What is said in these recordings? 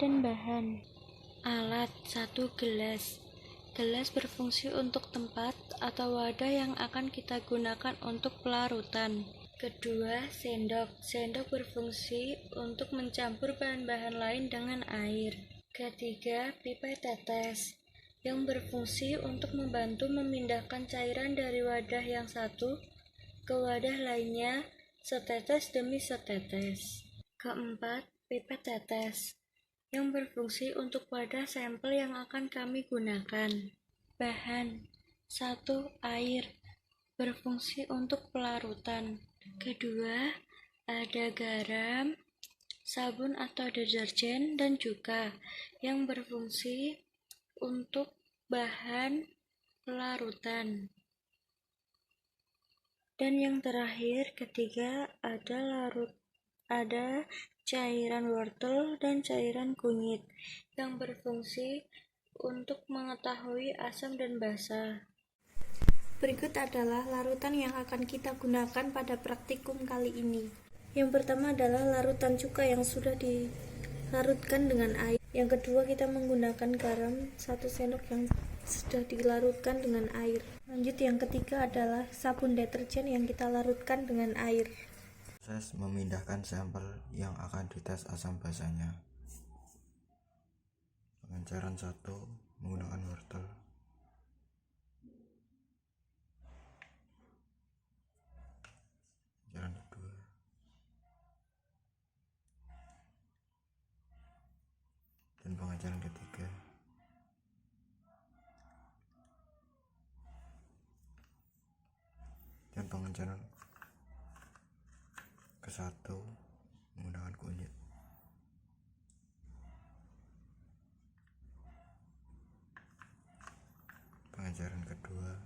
dan bahan. Alat: 1 gelas. Gelas berfungsi untuk tempat atau wadah yang akan kita gunakan untuk pelarutan. Kedua, sendok. Sendok berfungsi untuk mencampur bahan-bahan lain dengan air. Ketiga, pipet tetes yang berfungsi untuk membantu memindahkan cairan dari wadah yang satu ke wadah lainnya setetes demi setetes. Keempat, pipet tetes yang berfungsi untuk wadah sampel yang akan kami gunakan. Bahan: 1. Air, berfungsi untuk pelarutan. Kedua, ada garam, sabun atau deterjen, dan cuka yang berfungsi untuk bahan pelarutan. Dan yang terakhir, ketiga, ada cairan wortel dan cairan kunyit yang berfungsi untuk mengetahui asam dan basa. Berikut adalah larutan yang akan kita gunakan pada praktikum kali ini. Yang pertama adalah larutan cuka yang sudah dilarutkan dengan air. Yang kedua, kita menggunakan garam 1 sendok yang sudah dilarutkan dengan air. Lanjut, yang ketiga adalah sabun deterjen yang kita larutkan dengan air. Proses memindahkan sampel yang akan dites asam basanya. Pengenceran 1 menggunakan wortel. Pengenceran 2. Dan pengenceran ketiga. Dan pengenceran ke-1 menggunakan kunyit. Pengenceran kedua.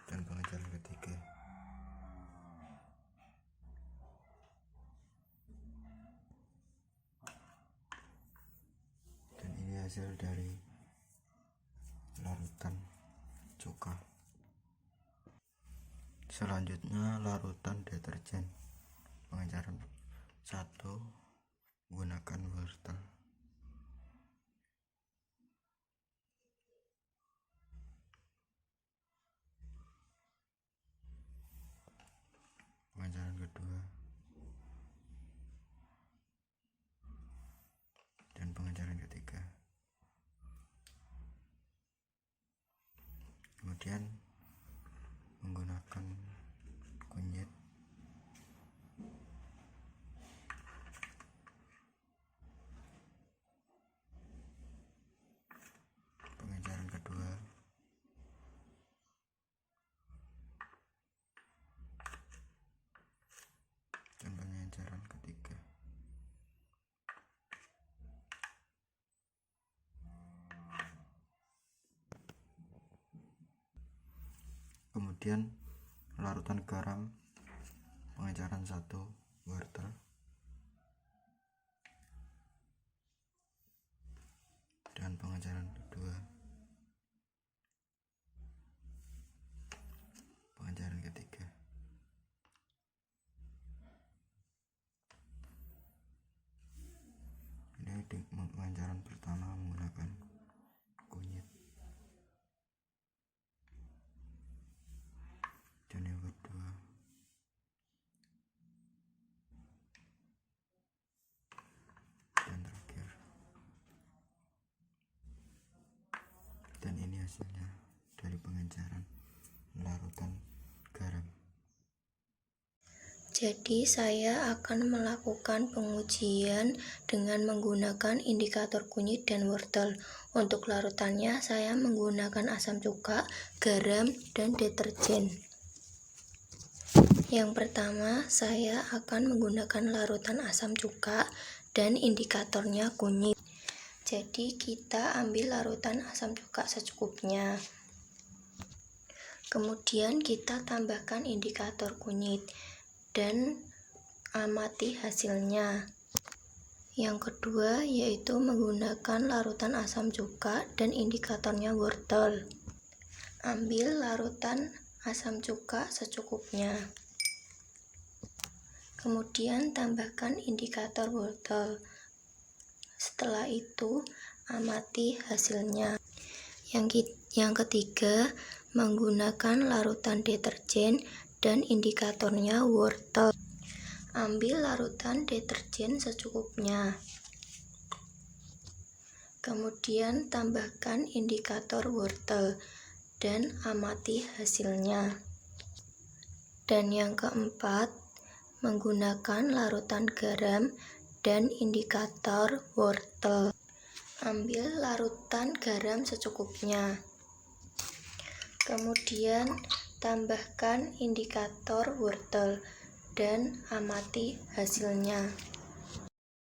Dan pengenceran ketiga. Dan ini hasil dari larutan cuka. Selanjutnya larutan deterjen. Pengenceran 1 menggunakan wortel. Pengenceran kedua. Dan pengenceran ketiga. Kemudian menggunakan kunyit. Pengenceran kedua. Dan pengenceran ketiga. Kemudian larutan garam. Pengenceran 1 wortel. Dan pengenceran kedua. Pengenceran ketiga. Ini pengenceran pertama menggunakan kunyit. Dan yang kedua. Dan terakhir. Dan ini hasilnya dari pengenceran larutan garam. Jadi saya akan melakukan pengujian dengan menggunakan indikator kunyit dan wortel. Untuk larutannya saya menggunakan asam cuka, garam, dan deterjen. Yang pertama saya akan menggunakan larutan asam cuka dan indikatornya kunyit. Jadi kita ambil larutan asam cuka secukupnya. Kemudian kita tambahkan indikator kunyit dan amati hasilnya. Yang kedua yaitu menggunakan larutan asam cuka dan indikatornya wortel. Ambil larutan asam cuka secukupnya. Kemudian tambahkan indikator wortel. Setelah itu, amati hasilnya. Yang ketiga, menggunakan larutan deterjen dan indikatornya wortel. Ambil larutan deterjen secukupnya. Kemudian tambahkan indikator wortel dan amati hasilnya. Dan yang keempat, menggunakan larutan garam dan indikator wortel. Ambil larutan garam secukupnya. Kemudian tambahkan indikator wortel dan amati hasilnya.